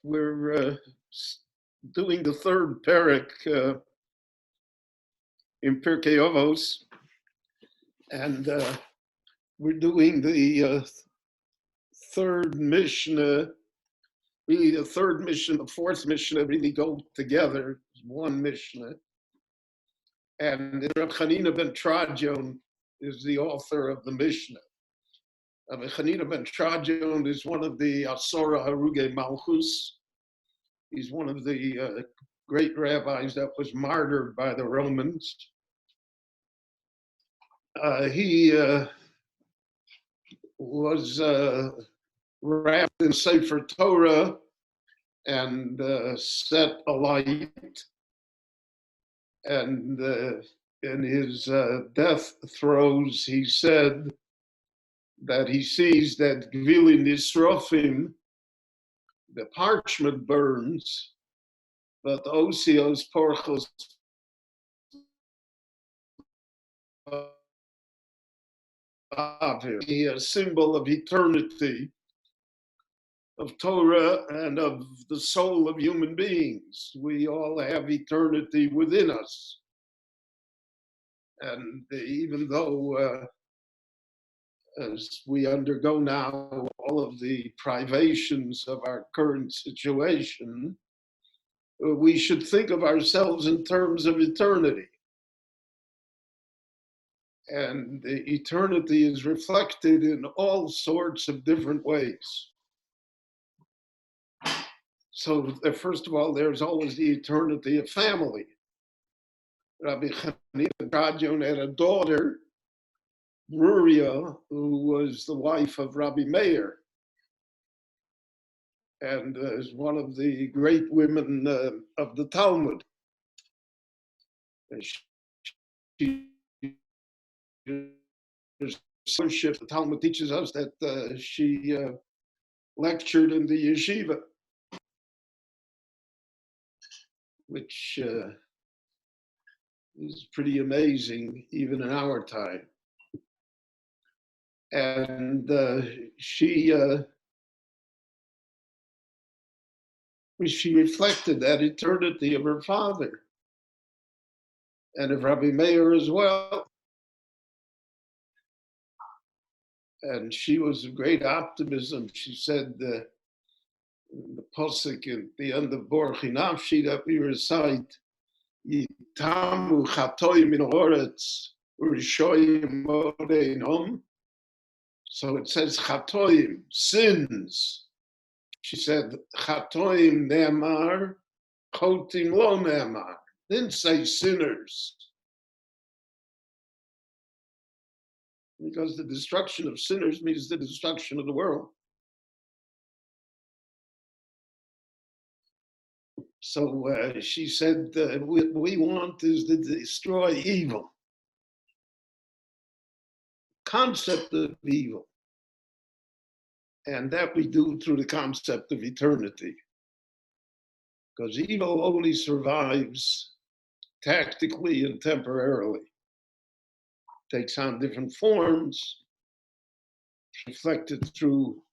We're doing the third Perek in Pirkey Avot, and we're doing the third Mishnah. Really, the third Mishnah, the fourth Mishnah really go together. It's one Mishnah. And Rabbi Chanina ben Trajon is the author of the Mishnah. Rabbi Chanina ben Trajon is one of the Asora Haruge Malchus. He's one of the great rabbis that was martyred by the Romans. He was wrapped in Sefer Torah and set alight. And in his death throes, he said that he sees that Gvilin Nisrofim, the parchment burns, but Osios Porchos a symbol of eternity, of Torah, and of the soul of human beings. We all have eternity within us. And even though as we undergo now all of the privations of our current situation, we should think of ourselves in terms of eternity. And the eternity is reflected in all sorts of different ways. So first of all, there's always the eternity of family. Rabbi Chanina ben Trajon had a daughter, Ruria, who was the wife of Rabbi Meir, and is one of the great women of the Talmud. The Talmud teaches us that she lectured in the yeshiva, which is pretty amazing even in our time. And she reflected that eternity of her father and of Rabbi Meir as well. And she was of great optimism. She said the posuk at the end of Borchi Nafshi that we recite, Yitamu chatoim min haaretz u'rishoyim modeinom. So it says chatoim, sins. She said chatoim ne'amar, chotim lo ne'amar. Didn't say sinners. Because the destruction of sinners means the destruction of the world. So she said, what we want is to destroy evil. Concept of evil. And that we do through the concept of eternity. Because evil only survives tactically and temporarily. Takes on different forms, reflected through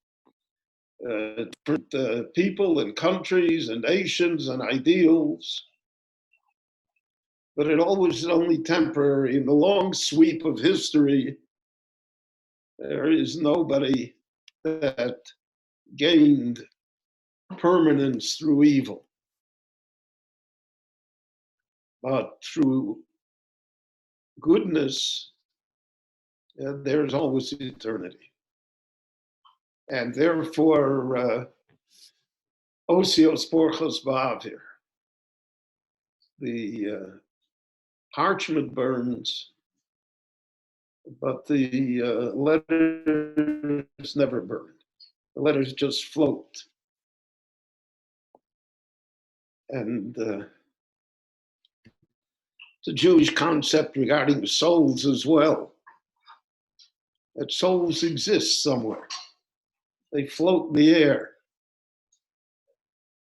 different people and countries and nations and ideals. But it always is only temporary. In the long sweep of history, there is nobody that gained permanence through evil. But through goodness, there's always eternity. And therefore, Osios Porchos Ba'avir, the parchment burns, but the letters never burn. The letters just float. And it's a Jewish concept regarding souls as well. That souls exist somewhere. They float in the air.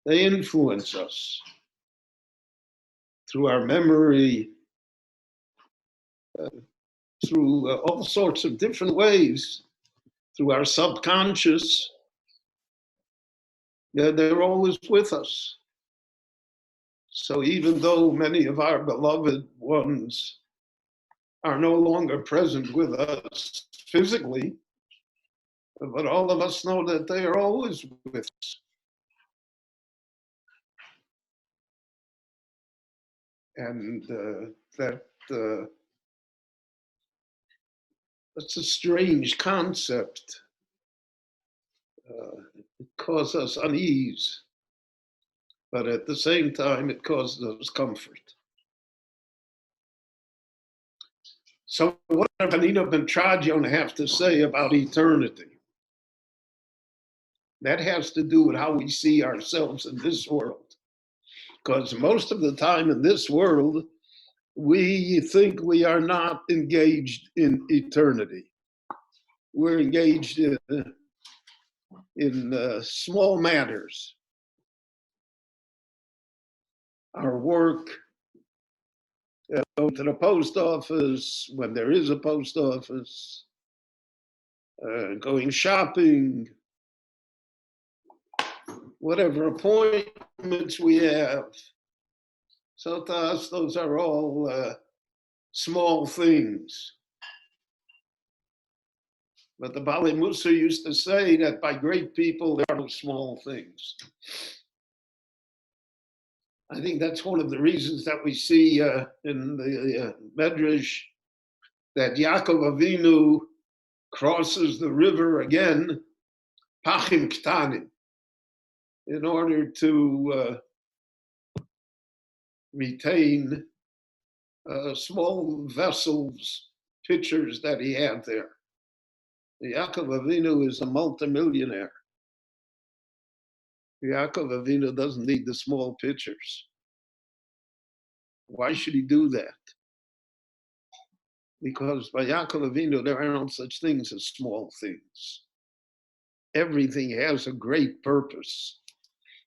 They influence us through our memory, through all sorts of different ways, through our subconscious. they're always with us. So even though many of our beloved ones are no longer present with us physically, but all of us know that they are always with us. And that's a strange concept. It causes us unease, but at the same time, it causes us comfort. So what does Benino Ben Trajan have to say about eternity? That has to do with how we see ourselves in this world. Because most of the time in this world, we think we are not engaged in eternity. We're engaged in small matters. Our work, go to the post office when there is a post office, going shopping, whatever appointments we have. So to us, those are all small things. But the Bali Musa used to say that by great people, there are no small things. I think that's one of the reasons that we see in the Medrash that Yaakov Avinu crosses the river again, Pachim Ktanim, in order to retain small vessels, pitchers that he had there. Yaakov Avinu is a multimillionaire. Yaakov Avinu doesn't need the small pitchers. Why should he do that? Because by Yaakov Avinu, there are no such things as small things. Everything has a great purpose.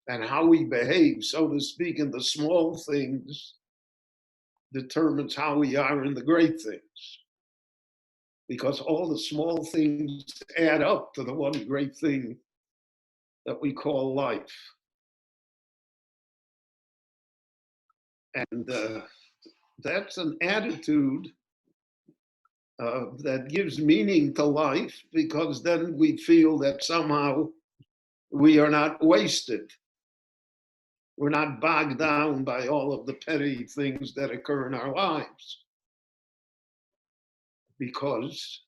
And how we behave, so to speak, in the small things determines how we are in the great things. Because all the small things add up to the one great thing that we call life. And that's an attitude that gives meaning to life, because then we feel that somehow we are not wasted. We're not bogged down by all of the petty things that occur in our lives, because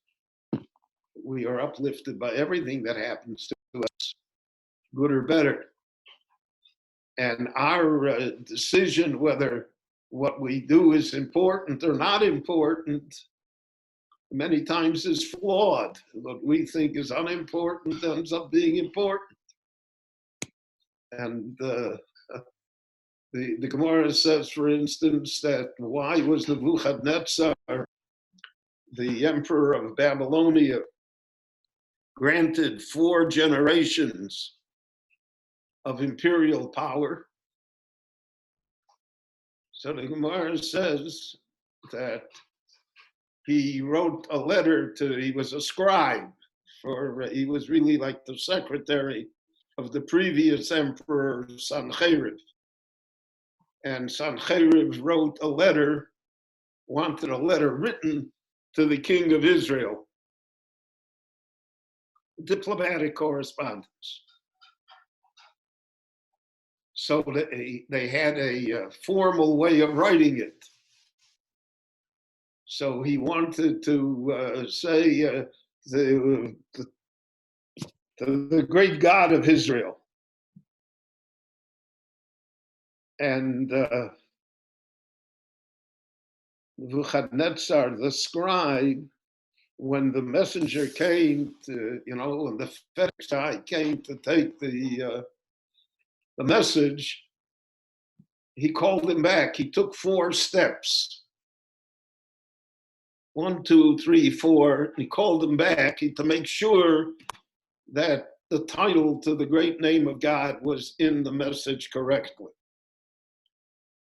we are uplifted by everything that happens to us, good or better. And our decision whether what we do is important or not important many times is flawed. What we think is unimportant ends up being important. And the Gemara says, for instance, that why was Nebuchadnezzar, the emperor of Babylonia, granted 4 generations of imperial power? So the Gemara says that he wrote a letter he was a scribe, he was really like the secretary of the previous emperor, Sancherib. And Sancherib wrote a letter, wanted a letter written to the king of Israel, diplomatic correspondence. So they had a formal way of writing it. So he wanted to say the great God of Israel. And Nebuchadnezzar, the scribe, when the messenger came to, when the FedEx guy came to take the message, he called him back. He took 4 steps. 1, 2, 3, 4. He called him back to make sure that the title to the great name of God was in the message correctly.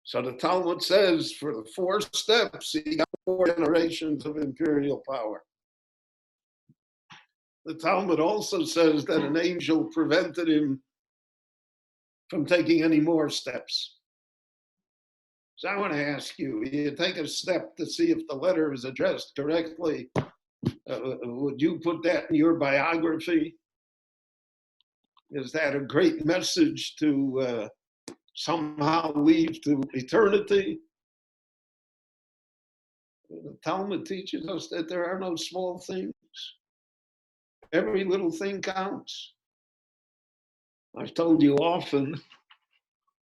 So the Talmud says for the 4 steps, he got 4 generations of imperial power. The Talmud also says that an angel prevented him from taking any more steps. So I want to ask you, you take a step to see if the letter is addressed correctly. Would you put that in your biography? Is that a great message to somehow lead to eternity? The Talmud teaches us that there are no small things. Every little thing counts. I've told you often,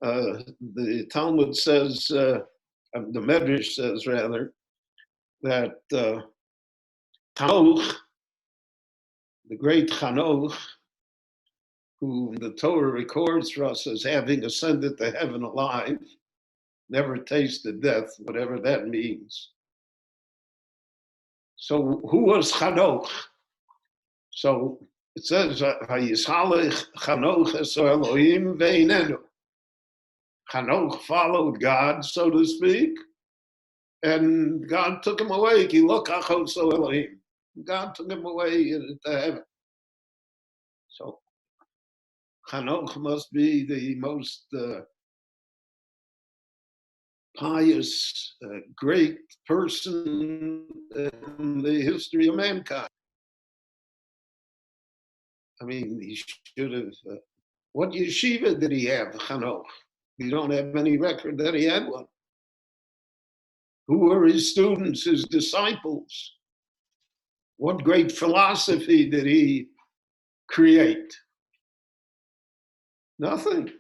the Talmud says, the Medrash says rather, that Hanoch, the great Hanoch, who the Torah records for us as having ascended to heaven alive, never tasted death, whatever that means. So who was Hanoch? So it says, Vayishalech Hanoch es Elohim ve'inenu. Hanoch followed God, so to speak, and God took him away. God took him away to heaven. So Hanoch must be the most pious, great person in the history of mankind. I mean, he should have. What yeshiva did he have, Hanoch? We don't have any record that he had one. Who were his students, his disciples? What great philosophy did he create? Nothing.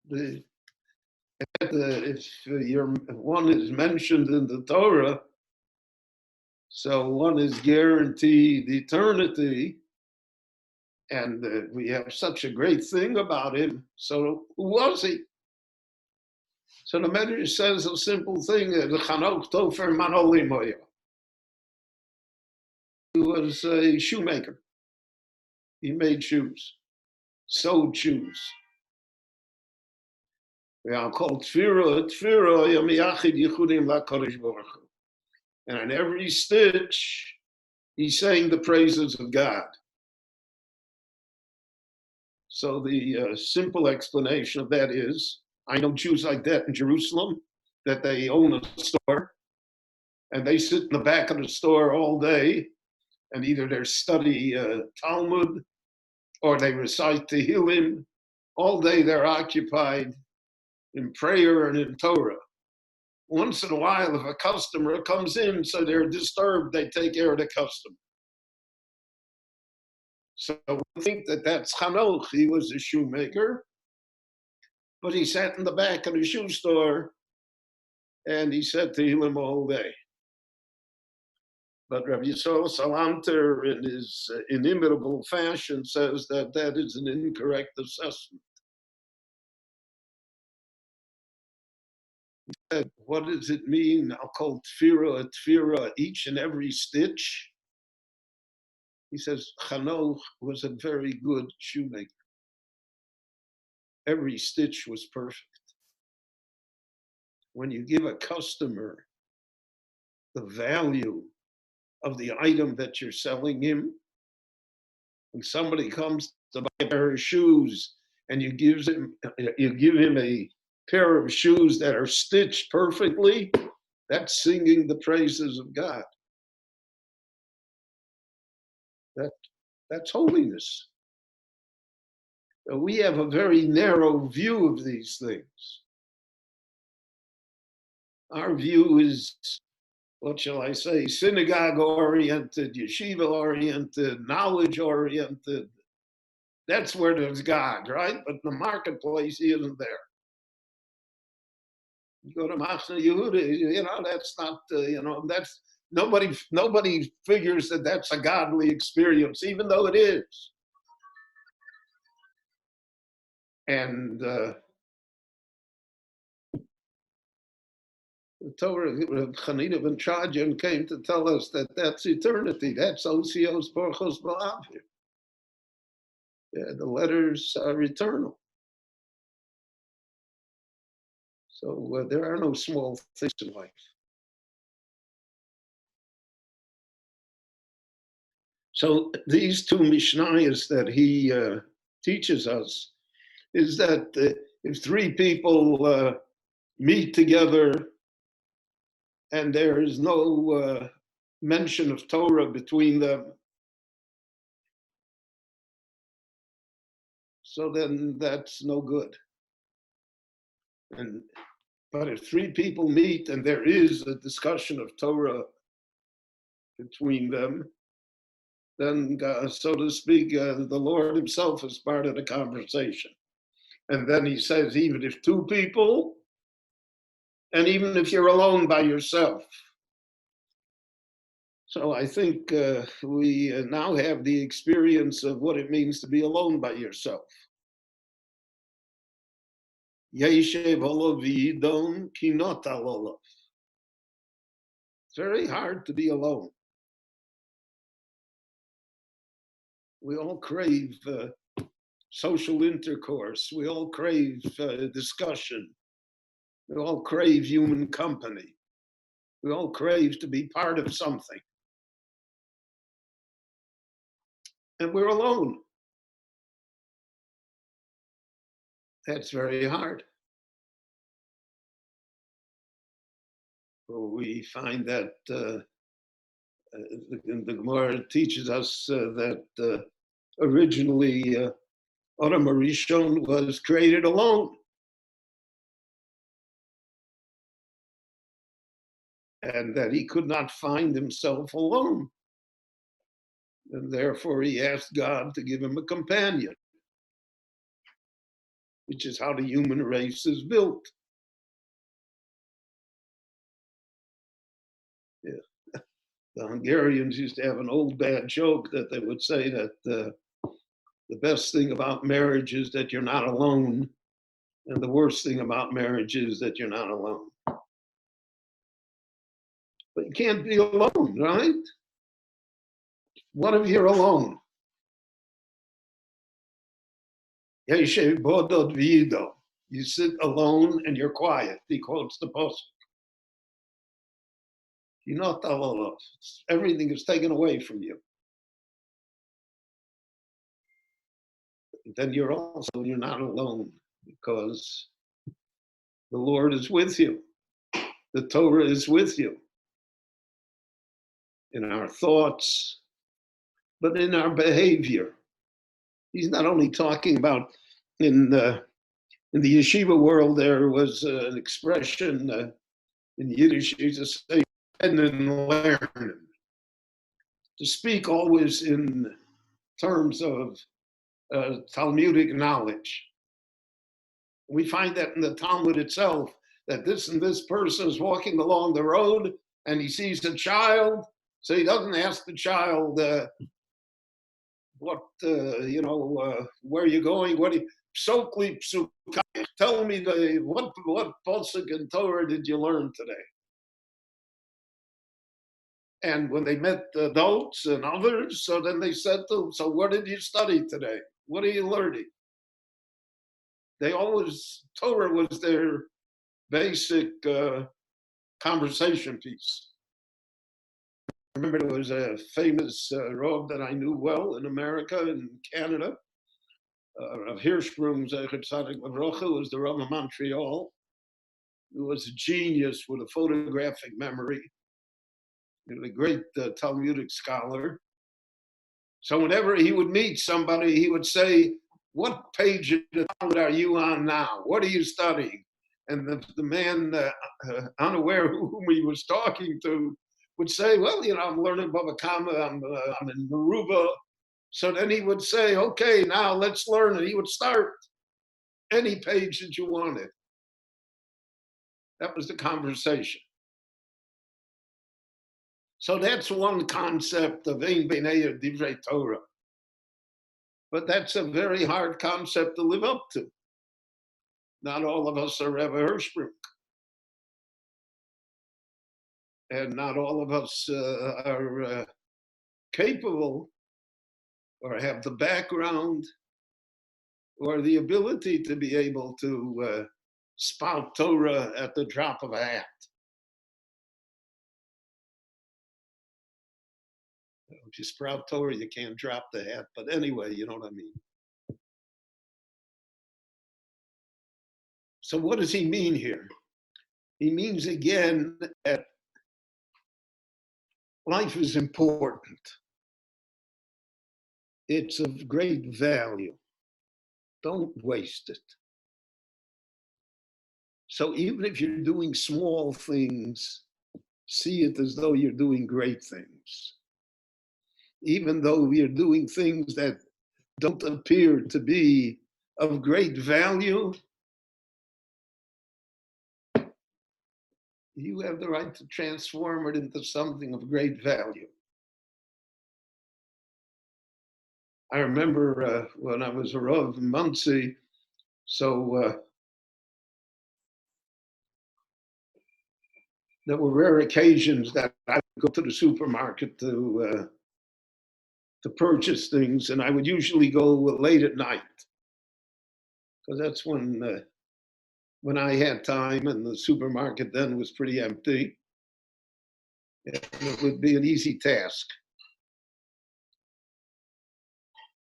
If one is mentioned in the Torah, so one is guaranteed eternity, and we have such a great thing about him. So who was he? So the Medrash says a simple thing: the Chanoch Tofer Manolimoya. He was a shoemaker. He made shoes, sewed shoes. They are called Tfira, Yamiyachid Yichudim LaKadosh Baruch Hu. And on every stitch, he's saying the praises of God. So the simple explanation of that is, I know Jews like that in Jerusalem, that they own a store, and they sit in the back of the store all day, and either they study Talmud, or they recite Tehillim. All day they're occupied in prayer and in Torah. Once in a while, if a customer comes in, so they're disturbed, they take care of the customer. So we think that that's Hanoch. He was a shoemaker, but he sat in the back of the shoe store and he said Tehillim all day. But Rabbi Yisrael Salanter, in his inimitable fashion, says that that is an incorrect assessment. What does it mean? I'll call tfira, each and every stitch. He says Hanoch was a very good shoemaker. Every stitch was perfect. When you give a customer the value of the item that you're selling him, when somebody comes to buy a pair of shoes and you give him a pair of shoes that are stitched perfectly, that's singing the praises of God. That's holiness. We have a very narrow view of these things. Our view is, what shall I say, synagogue-oriented, yeshiva-oriented, knowledge-oriented. That's where there's God, right? But in the marketplace, he isn't there. You go to Machne Yehuda, that's not, that's nobody figures that that's a godly experience, even though it is. And the Torah, Chanina ben Trajan came to tell us that that's eternity. That's Osios Porchos Ba'avir. Yeah, the letters are eternal. So there are no small things in life. So these two Mishnayos that he teaches us, is that if three people meet together and there is no mention of Torah between them, so then that's no good. But if three people meet and there is a discussion of Torah between them, then, so to speak, the Lord himself is part of the conversation. And then he says, even if two people, and even if you're alone by yourself. So I think we now have the experience of what it means to be alone by yourself. Yeshev olav v'yidon ki not alolav. It's very hard to be alone. We all crave social intercourse. We all crave discussion. We all crave human company. We all crave to be part of something. And we're alone. That's very hard. We find that the Gemara teaches us that originally Adam Arishon was created alone. And that he could not find himself alone. And therefore he asked God to give him a companion, which is how the human race is built. Yeah. The Hungarians used to have an old bad joke that they would say that the best thing about marriage is that you're not alone, and the worst thing about marriage is that you're not alone. But you can't be alone, right? What if you're alone? You sit alone and you're quiet. He quotes the post. You're not alone. Everything is taken away from you. Then you're not alone because the Lord is with you. The Torah is with you in our thoughts, but in our behavior. He's not only talking about in the yeshiva world. There was an expression in Yiddish used to say, and learn. To speak always in terms of Talmudic knowledge. We find that in the Talmud itself, that this and this person is walking along the road and he sees a child, so he doesn't ask the child, where are you going? What do you, tell me what pasuk in Torah did you learn today? And when they met adults and others, so then they said to them, so what did you study today? What are you learning? They always, Torah was their basic conversation piece. I remember there was a famous Rav that I knew well in America and Canada, Rav Hirschbrum's Zecher Tzadik Levrocha, was the Rav of Montreal, who was a genius with a photographic memory, a great Talmudic scholar. So whenever he would meet somebody, he would say, what page of the Talmud are you on now? What are you studying? And the man, unaware whom he was talking to, would say, well, I'm learning Bava Kama, I'm in Meruba. So then he would say, okay, now let's learn. And he would start any page that you wanted. That was the conversation. So that's one concept of Ein B'nei Divrei Torah. But that's a very hard concept to live up to. Not all of us are Rabbi Hirschbrink. And not all of us are capable or have the background or the ability to be able to spout Torah at the drop of a hat. If you sprout Torah, you can't drop the hat. But anyway, you know what I mean. So what does he mean here? He means again that life is important. It's of great value. Don't waste it. So even if you're doing small things, see it as though you're doing great things. Even though you're doing things that don't appear to be of great value, you have the right to transform it into something of great value. I remember when I was a Rav in Monsey, so there were rare occasions that I would go to the supermarket to purchase things, and I would usually go late at night because that's when I had time, and the supermarket then was pretty empty. It would be an easy task.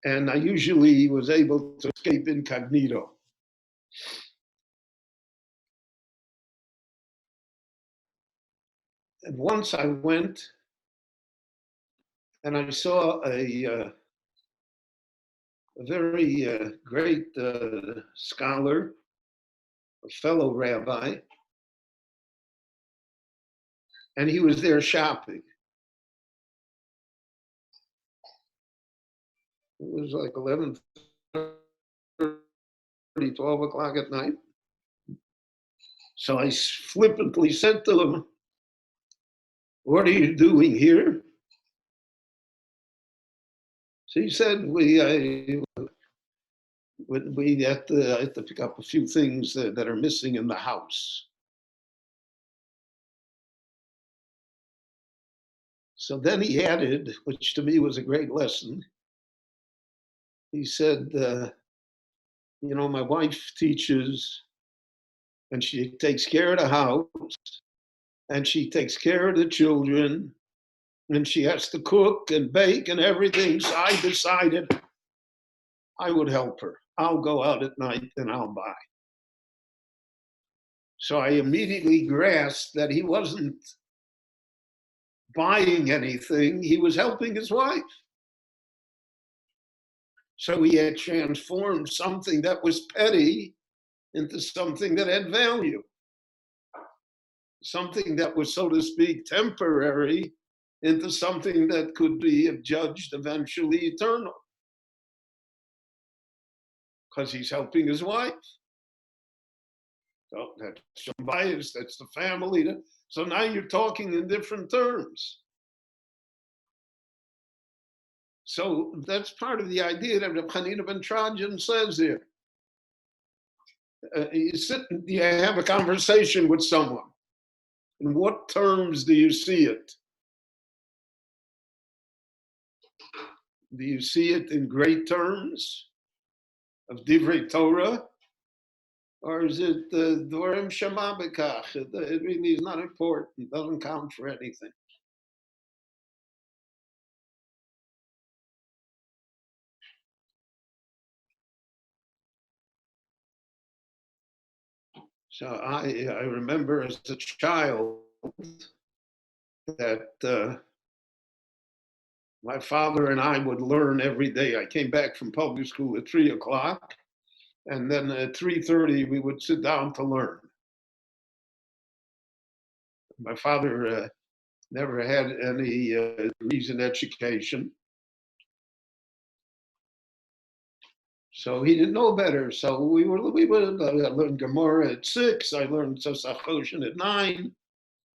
And I usually was able to escape incognito. And once I went and I saw a very great scholar, a fellow rabbi, and he was there shopping. It was like 11:30, 12 o'clock at night. So I flippantly said to him, "What are you doing here?" So he said, we had to pick up a few things that are missing in the house. So then he added, which to me was a great lesson. He said, my wife teaches and she takes care of the house and she takes care of the children and she has to cook and bake and everything. So I decided I would help her. I'll go out at night and I'll buy. So I immediately grasped that he wasn't buying anything, he was helping his wife. So he had transformed something that was petty into something that had value. Something that was, so to speak, temporary into something that could be judged eventually eternal. Because he's helping his wife. So that's some bias, that's the family. So now you're talking in different terms. So that's part of the idea that Reb Chanina ben Trajan says here. You have a conversation with someone. In what terms do you see it? Do you see it in great terms of Divrei Torah? Or is it Dvorim Shema B'kach? It really is not important. It doesn't count for anything. So I remember as a child that my father and I would learn every day. I came back from public school at 3 o'clock, and then at 3:30 we would sit down to learn. My father never had any degrees in education, so he didn't know better. So we would I learned Gemara at 6. I learned Sosachoshen at 9.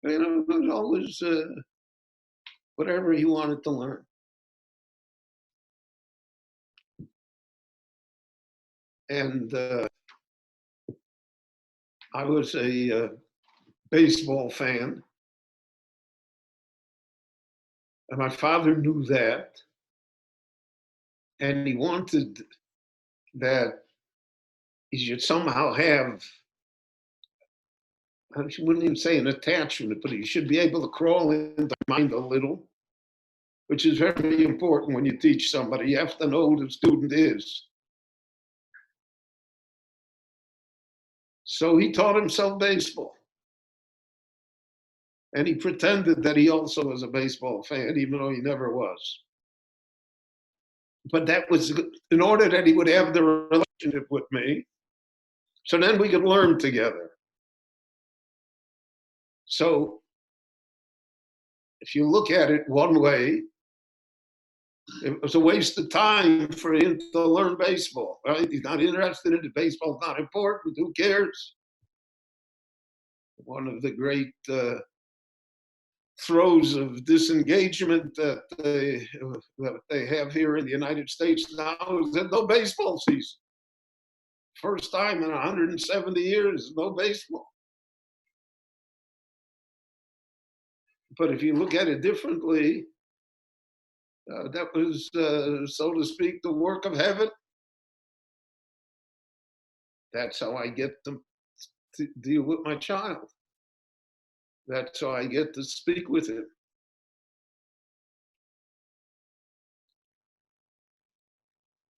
It was always whatever he wanted to learn. And I was a baseball fan, and my father knew that, and he wanted that he should somehow have, I wouldn't even say an attachment, but he should be able to crawl into the mind a little, which is very important when you teach somebody. You have to know who the student is. So he taught himself baseball. And he pretended that he also was a baseball fan, even though he never was. But that was in order that he would have the relationship with me. So then we could learn together. So if you look at it one way, it was a waste of time for him to learn baseball, right? He's not interested in it. Baseball's not important. Who cares? One of the great throes of disengagement that they have here in the United States now is that no baseball season. First time in 170 years, no baseball. But if you look at it differently, that was, so to speak, the work of heaven. That's how I get to deal with my child. That's how I get to speak with him.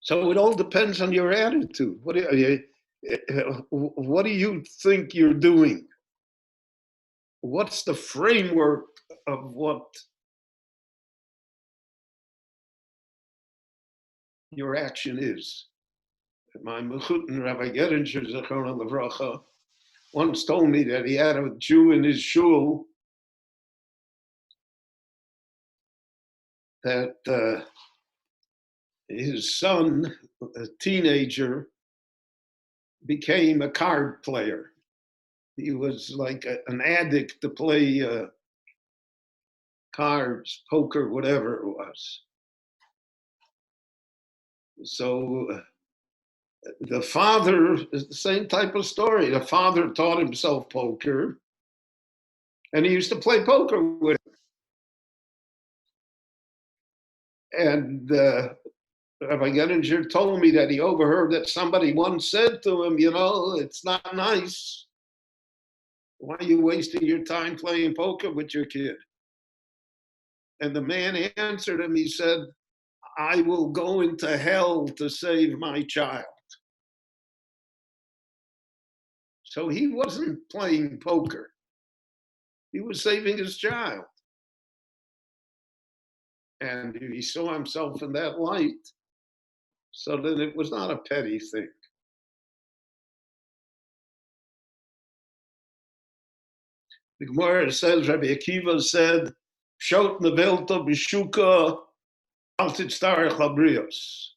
So it all depends on your attitude. What do you think you're doing? What's the framework of what your action is? My mechutin, Rabbi Geringer, Zechron Levracha, once told me that he had a Jew in his shul that his son, a teenager, became a card player. He was like an addict to play cards, poker, whatever it was. So the father is the same type of story. The father taught himself poker, and he used to play poker with him. And Rabbi Geringer told me that he overheard that somebody once said to him, it's not nice. Why are you wasting your time playing poker with your kid? And the man answered him, he said, I will go into hell to save my child. So he wasn't playing poker. He was saving his child. And he saw himself in that light. So then it was not a petty thing. The Gemara says, Rabbi Akiva said, Shot nevelto b'shuka al titztarech labrios.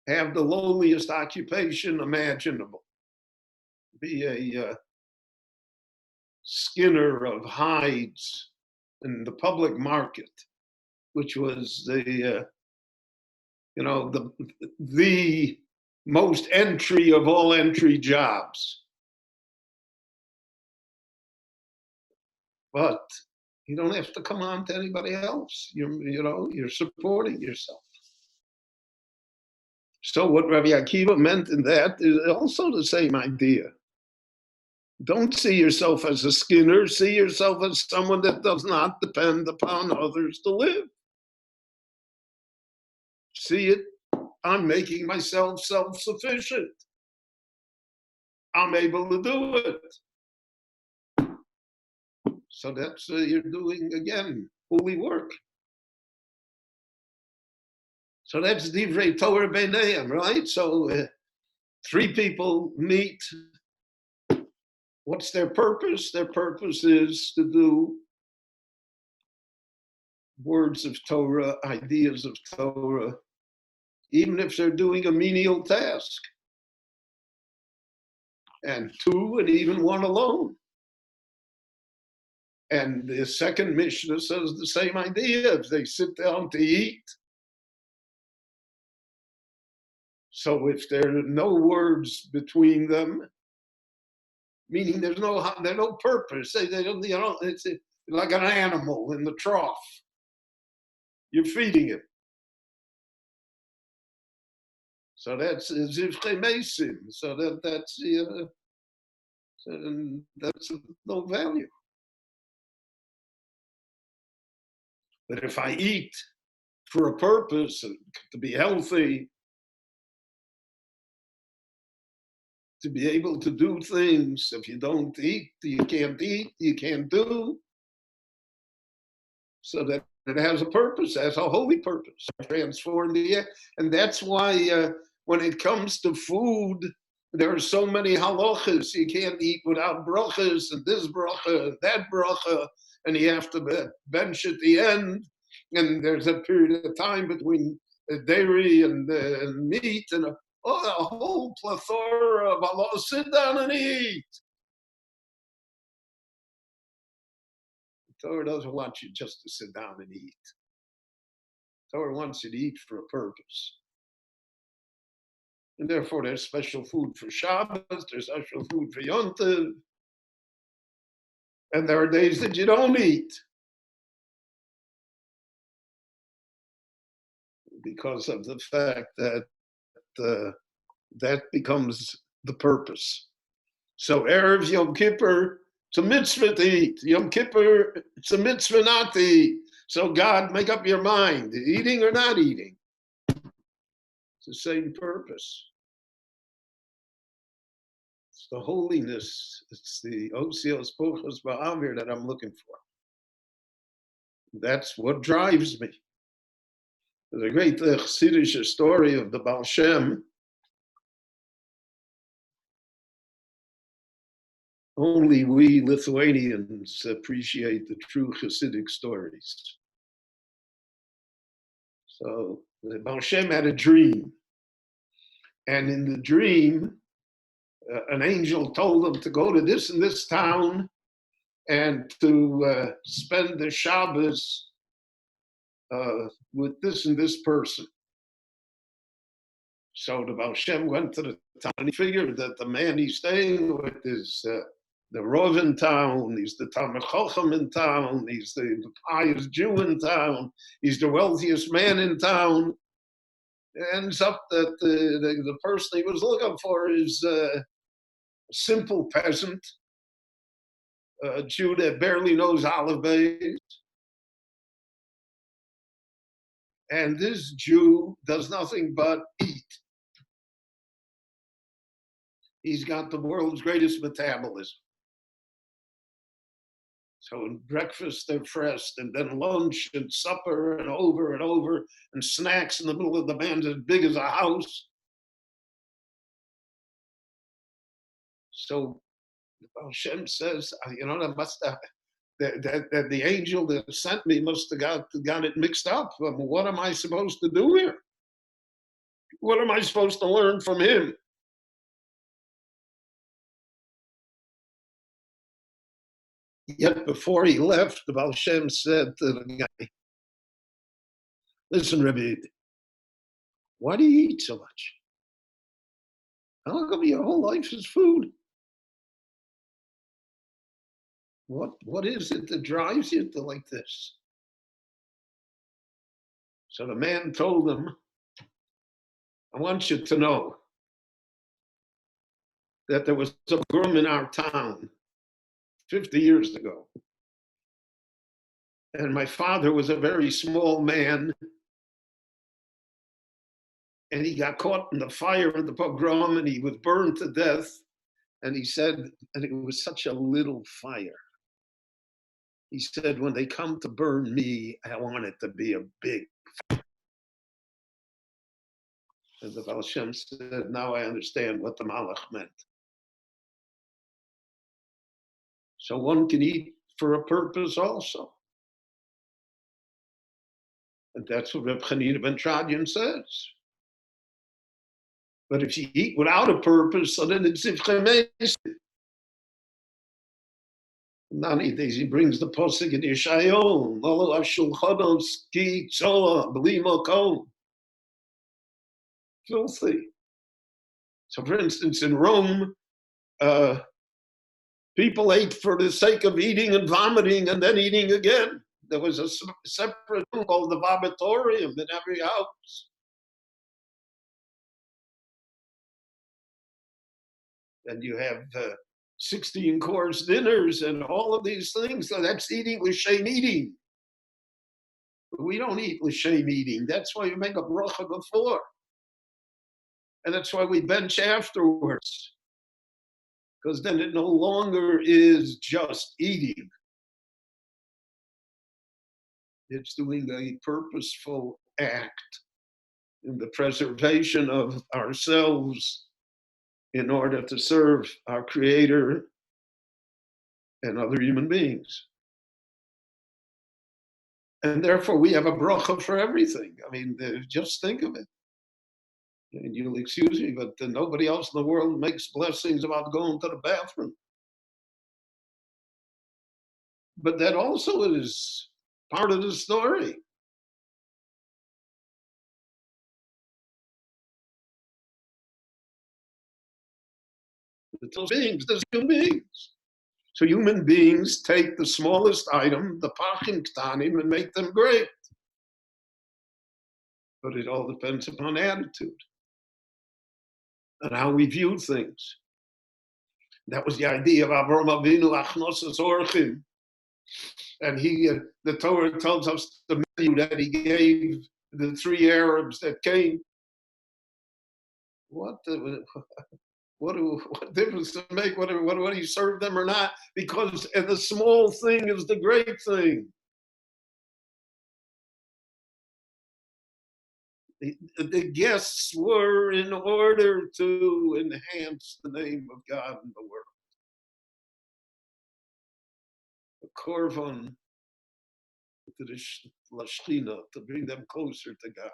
Have the lowliest occupation imaginable. Be a skinner of hides in the public market, which was the most entry of all entry jobs. But you don't have to come on to anybody else. You're supporting yourself. So what Rabbi Akiva meant in that is also the same idea. Don't see yourself as a skinner. See yourself as someone that does not depend upon others to live. See it, I'm making myself self-sufficient. I'm able to do it. So that's, you're doing, again, holy work. So that's Divrei Torah Beineim, right? So 3 people meet. What's their purpose? Their purpose is to do words of Torah, ideas of Torah, even if they're doing a menial task. And 2, and even 1 alone. And the second Mishnah says the same idea. If they sit down to eat, so if there are no words between them, meaning there's no purpose. They don't, it's like an animal in the trough. You're feeding it. So that's zivchei mesim. So that's no value. But if I eat for a purpose, to be healthy, to be able to do things. If you don't eat, you can't do. So that it has a purpose, has a holy purpose, transform the air. And that's why when it comes to food, there are so many halachas. You can't eat without brachas, and this bracha, and that bracha, and you have to bench at the end. And there's a period of time between dairy and meat, and a whole plethora of halachas. Sit down and eat. The Torah doesn't want you just to sit down and eat. The Torah wants you to eat for a purpose. And therefore, there's special food for Shabbos, there's special food for Yom Tov, and there are days that you don't eat because of the fact that that becomes the purpose. So Erev Yom Kippur, it's a mitzvah to eat. Yom Kippur, it's a mitzvah not to eat. So God, make up your mind, eating or not eating. It's the same purpose. It's the holiness. It's the Osios Pochos Ba'amir that I'm looking for. That's what drives me. There's a great Chassidish story of the Baal Shem. Only we Lithuanians appreciate the true Hasidic stories. So the Baal Shem had a dream. And in the dream, an angel told him to go to this and this town and to spend the Shabbos with this and this person. So the Baal Shem went to the town and he figured that the man he's staying with is the Rav in town, he's the Talmid Chacham in town, he's the pious Jew in town, he's the wealthiest man in town. It ends up that the person he was looking for is a simple peasant, a Jew that barely knows olive bays. And this Jew does nothing but eat. He's got the world's greatest metabolism. So in breakfast they're fresh, and then lunch and supper and over, and snacks in the middle of the man's as big as a house. So Hashem says, that must have, that the angel that sent me must have got it mixed up. What am I supposed to do here? What am I supposed to learn from him? Yet before he left, the Baal Shem said to the guy, listen, Rabbi, why do you eat so much? How come your whole life is food? What is it that drives you to like this? So the man told him, I want you to know that there was a groom in our town 50 years ago. And my father was a very small man. And he got caught in the fire of the pogrom and he was burned to death. And he said, and it was such a little fire. He said, when they come to burn me, I want it to be a big fire. And the Baal Shem said, now I understand what the Malach meant. So one can eat for a purpose also. And that's what Reb Chanina ben Tradian says. But if you eat without a purpose, so then it's Zivchemes. He brings the posik in Yeshayahu, Lolo Ashulchanos Ki Tzola B'li Makom. Filthy. So, for instance, in Rome, people ate for the sake of eating and vomiting and then eating again. There was a separate room called the vomitorium in every house. And you have 16-course dinners and all of these things. So that's eating l'shem eating. But we don't eat l'shem eating. That's why you make a bracha before. And that's why we bench afterwards. because then it no longer is just eating. It's doing a purposeful act in the preservation of ourselves in order to serve our Creator and other human beings. And therefore, we have a bracha for everything. I mean, just think of it. And you'll excuse me, but nobody else in the world makes blessings about going to the bathroom. But that also is part of the story. It's beings, there's human beings. So human beings take the smallest item, the pachim ktanim, and make them great. But it all depends upon attitude and how we view things. That was the idea of Avraham Avinu, achnosas orchim. And the Torah tells us the menu that he gave the three Arabs that came. What difference to make whether you serve them or not? Because the small thing is the great thing. The guests were in order to enhance the name of God in the world. A korban to the Lashchina, to bring them closer to God.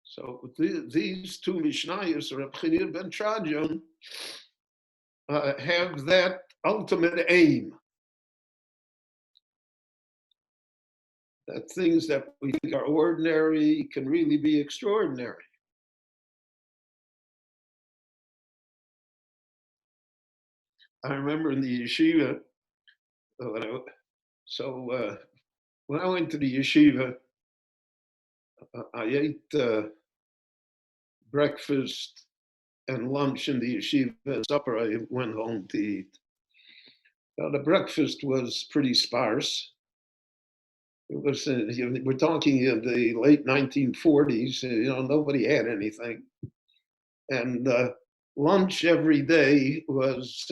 So these two Mishnayos, Reb Chanina ben Trajan, have that ultimate aim. That things that we think are ordinary can really be extraordinary. I remember in the yeshiva, when I went to the yeshiva, I ate breakfast and lunch in the yeshiva, and supper I went home to eat. The breakfast was pretty sparse. It was, we're talking in the late 1940s, nobody had anything. And lunch every day was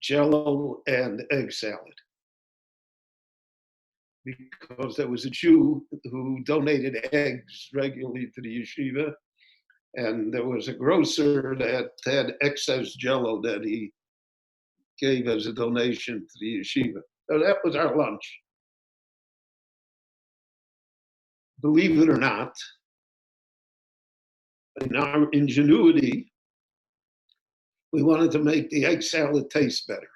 Jello and egg salad. Because there was a Jew who donated eggs regularly to the yeshiva, and there was a grocer that had excess Jello that he gave as a donation to the yeshiva. So that was our lunch. Believe it or not, in our ingenuity, we wanted to make the egg salad taste better.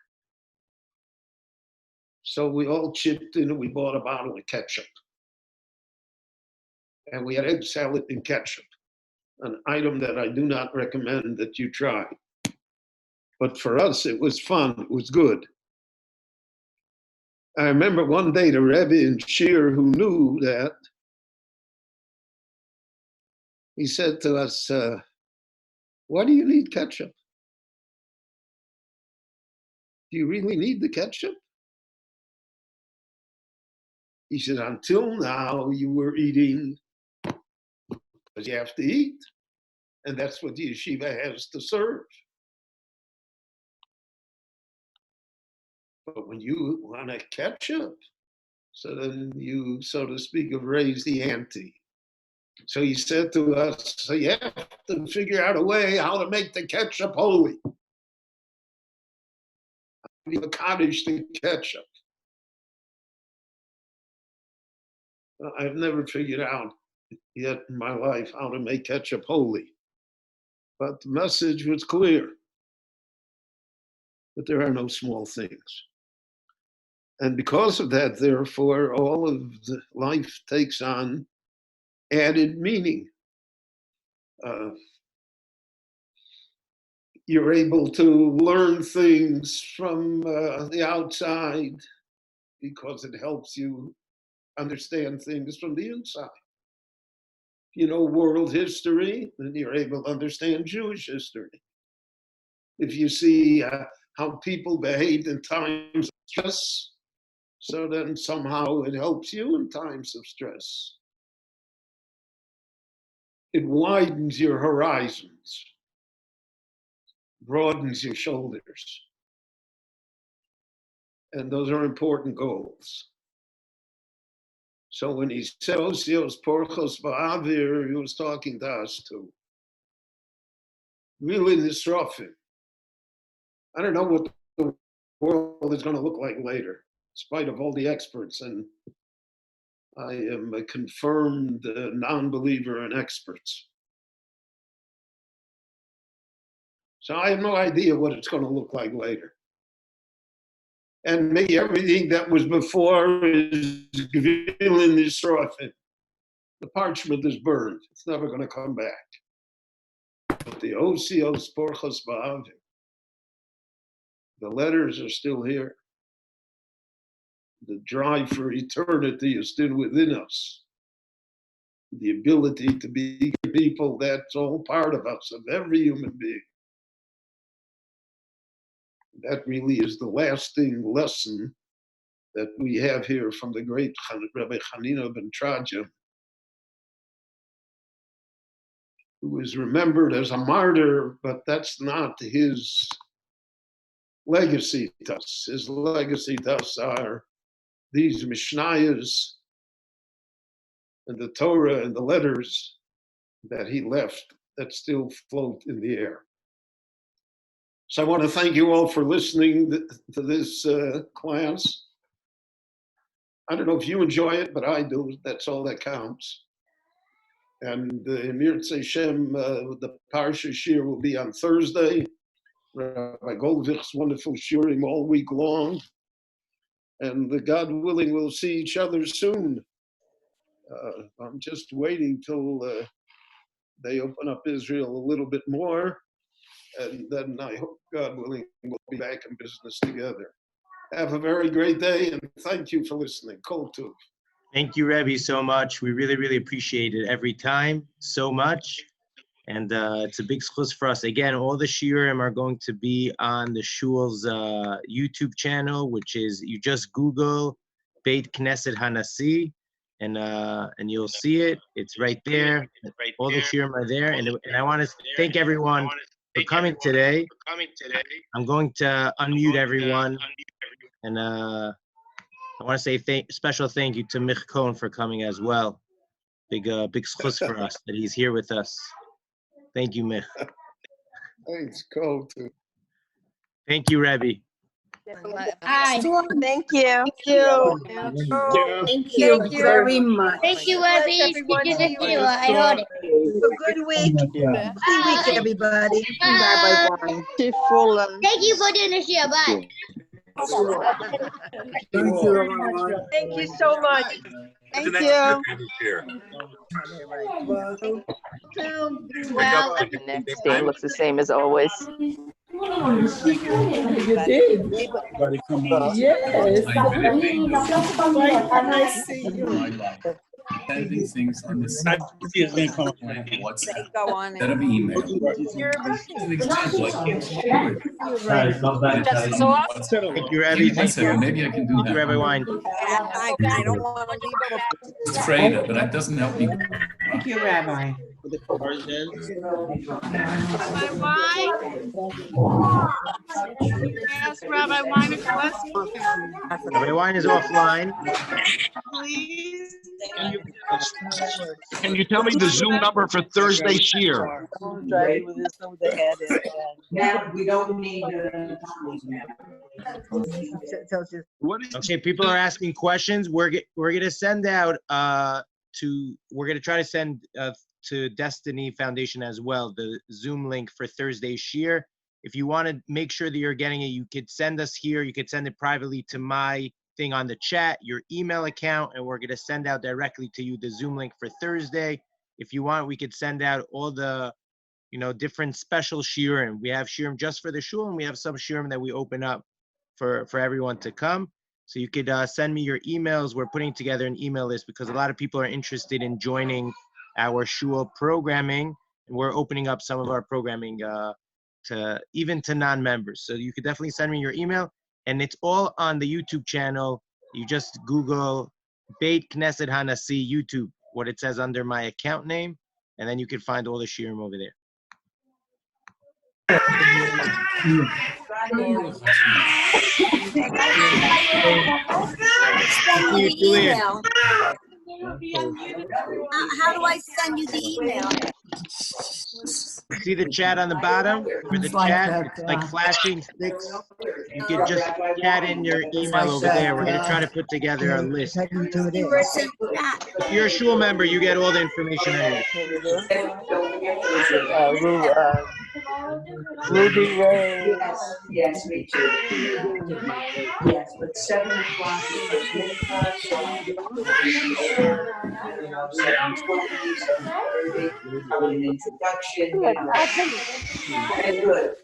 So we all chipped in and we bought a bottle of ketchup. And we had egg salad and ketchup, an item that I do not recommend that you try. But for us, it was fun, it was good. I remember one day the Rabbi in Shir who knew that, he said to us, why do you need ketchup? Do you really need the ketchup? He said, until now you were eating because you have to eat. And that's what the yeshiva has to serve. But when you want a ketchup, so then you, so to speak, have raised the ante. So he said to us, so you have to figure out a way how to make the ketchup holy. The cottage to ketchup. I've never figured out yet in my life how to make ketchup holy. But the message was clear that there are no small things. And because of that, therefore, all of the life takes on added meaning. You're able to learn things from the outside because it helps you understand things from the inside. If you know world history, then you're able to understand Jewish history. If you see how people behaved in times of stress, so then somehow it helps you in times of stress. It widens your horizons, broadens your shoulders. And those are important goals. So when he said Osios Porchos Ba'avir, he was talking to us too. Really nisrofim. I don't know what the world is going to look like later, in spite of all the experts. And I am a confirmed non-believer in experts. So I have no idea what it's going to look like later. And maybe everything that was before is Gvilin Nisrofim. The parchment is burned. It's never going to come back. But the Osios Porchos Ba'avim, the letters are still here. The drive for eternity is still within us. The ability to be people, that's all part of us, of every human being. That really is the lasting lesson that we have here from the great Rabbi Hanina ben Trajan, who is remembered as a martyr, but that's not his legacy to us. His legacy to us are these Mishnayos and the Torah and the letters that he left that still float in the air. So I want to thank you all for listening to this class. I don't know if you enjoy it, but I do. That's all that counts. And Emir Shem, the Parsha Shir will be on Thursday. Rabbi Goldvich's wonderful shiurim all week long. And God willing, we'll see each other soon. I'm just waiting till they open up Israel a little bit more. And then I hope, God willing, we'll be back in business together. Have a very great day, and thank you for listening. Kol Tuv. Thank you, Rabbi, so much. We really, really appreciate it every time so much. And it's a big schus for us. Again, all the shiurim are going to be on the shul's YouTube channel, which is, you just Google Beit Knesset Hanasi, and you'll see it. It's right there. All the shiurim are there. And I want to thank everyone for coming today. I'm going to unmute everyone. And I want to say special thank you to Mich Cohen for coming as well. Big schus for us that he's here with us. Thank you, Mich. Thanks, Kol Tuv. Thank you, Rabbi. Hi. Thank you. Thank you very much. Thank you, Rabbi. Everyone, Thank see you, you. I heard it. A good week. Happy week, everybody. Rabbi Wein. Thank you for doing the show. Bye. Thank you, Rabbi Wein. Thank you so much. Thank you. Well, The next day looks the same as always. You did. Yes. And I see you. Sending things on the side Go on. instead of email. You're right. As an example, I can't share it. That's awesome. Thank you, Rabbi. Thank you. Maybe I can do Thank you, Rabbi that. Wein. I don't want to leave it. It's Freda, but that doesn't help me. Thank you, Rabbi. Rabbi Wein? Ask Rabbi Wein a question, Rabbi Wein is offline. please. Can you tell me the Zoom number for Thursday Shear? Now, we don't need Okay, people are asking questions. We're gonna send out we're gonna try to send to Destiny Foundation as well the Zoom link for Thursday Shear. If you want to make sure that you're getting it, you could send us here. You could send it privately to my thing on the chat, your email account, and we're going to send out directly to you the Zoom link for Thursday. If you want, we could send out all the, different special shiurim. We have shiurim just for the shul, and we have some shiurim that we open up for everyone to come. So you could send me your emails. We're putting together an email list because a lot of people are interested in joining our shul programming, and we're opening up some of our programming to non-members. So you could definitely send me your email, and it's all on the YouTube channel. You just Google Beit Knesset Hanasi YouTube, what it says under my account name, and then you can find all the shiurim over there. Send you the Julian. email. How do I send you the email? See the chat on the bottom where the chat like flashing sticks? You can just chat in your email over there. We're gonna try to put together a list. If you're a shul member, you get all the information anyway. Ruby Ray. Yes, me too. Yes, but 7 o'clock is my gym class. You know, 7:20, 7:30, probably an introduction, you know. Okay, good.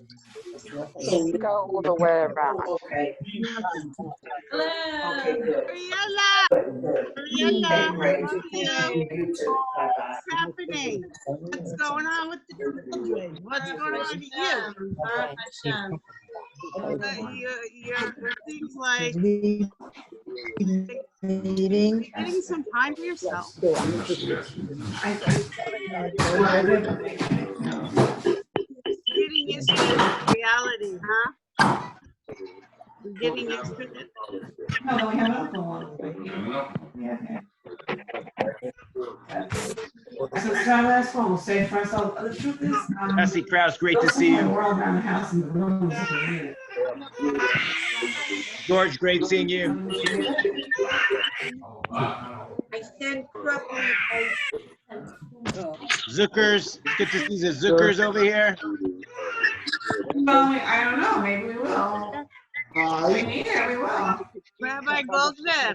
Go all the way around. Okay. Okay, good. Ariella, Good, good. Ariella, Okay, how great. are you? You too. Bye-bye. What's happening? What's going on with the children? What's going on to you? It seems like you're getting some time for yourself. Getting used to reality, huh? You're getting used to it. No, we have another one. So try last one, we'll save for ourselves. The truth is, Bessie Krause, great to see the you. world around the house and the room is weird. George, great seeing you. I sent properly. Zuckers, it's good to see the Zuckers over here. Well, I don't know, maybe we will. Yeah, we will. Rabbi Goldberg. I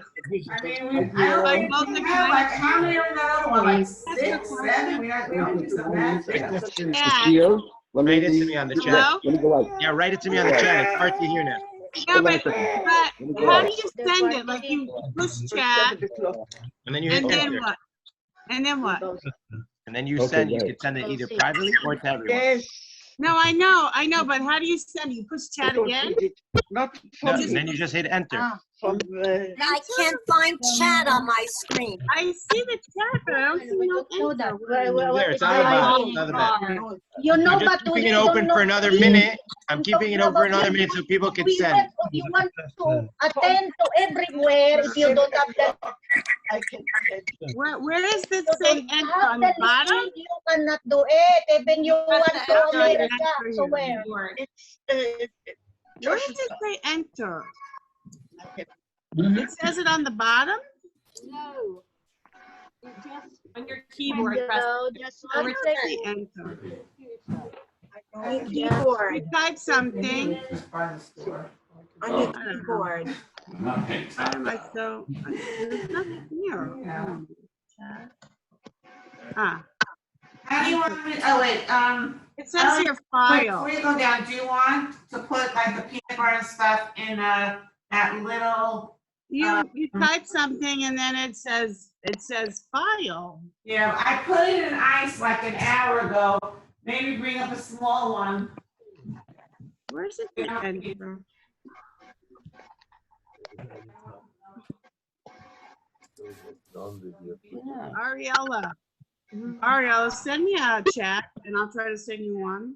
mean, I don't think we have, like, how many are in that other one, like 6, 7? We don't do some math there. Yeah. Write it to me on the chat. Yeah, write it to me on the chat. It's hard to hear now. Yeah, but how do you send it? Like you push chat, And then you hit and then enter. what? And then what? And then you can send it either privately or to everyone. No, I know, but how do you send it? You push chat again? No, and then you just hit enter. I can't find chat on my screen. I see the chat, but I don't see no enter. There, it's on the bottom. It's on the bottom. You know, I'm just but keeping today it don't open know for another if minute. I'm keeping it open for another minute so people can send. you want to attend to everywhere if you don't have that. Where is this say You enter have on the the bottom? link, you cannot do it. Even you want to America. So where? Where does it say enter? It says it on the bottom? No. On your keyboard, press. Just Where one does it say second. enter? On your keyboard. You type something. On your keyboard. Why am I so? There's nothing here. Ah, How do you want me, oh wait, it says here wait, file. before you go down, do you want to put like the peanut butter stuff in that little, You type something and then it says file. yeah, I put it in ice like an hour ago. Maybe bring up a small one. Where's it say enter? Ariella, send me a chat and I'll try to send you one.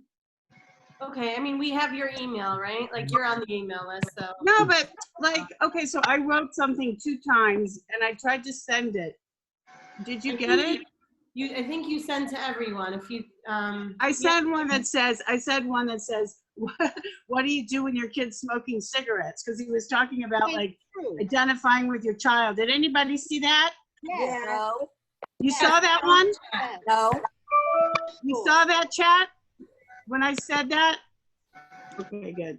Okay, I mean, we have your email, right? Like you're on the email list, so. No, but like, okay, so I wrote something 2 times and I tried to send it. Did you get it? I think you send to everyone. If you, I said one that says, what do you do when your kid's smoking cigarettes? Because he was talking about like identifying with your child. Did anybody see that? Yeah. No. You saw that one? No. You saw that chat when I said that? Okay, good.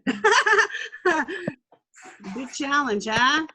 Good challenge, huh?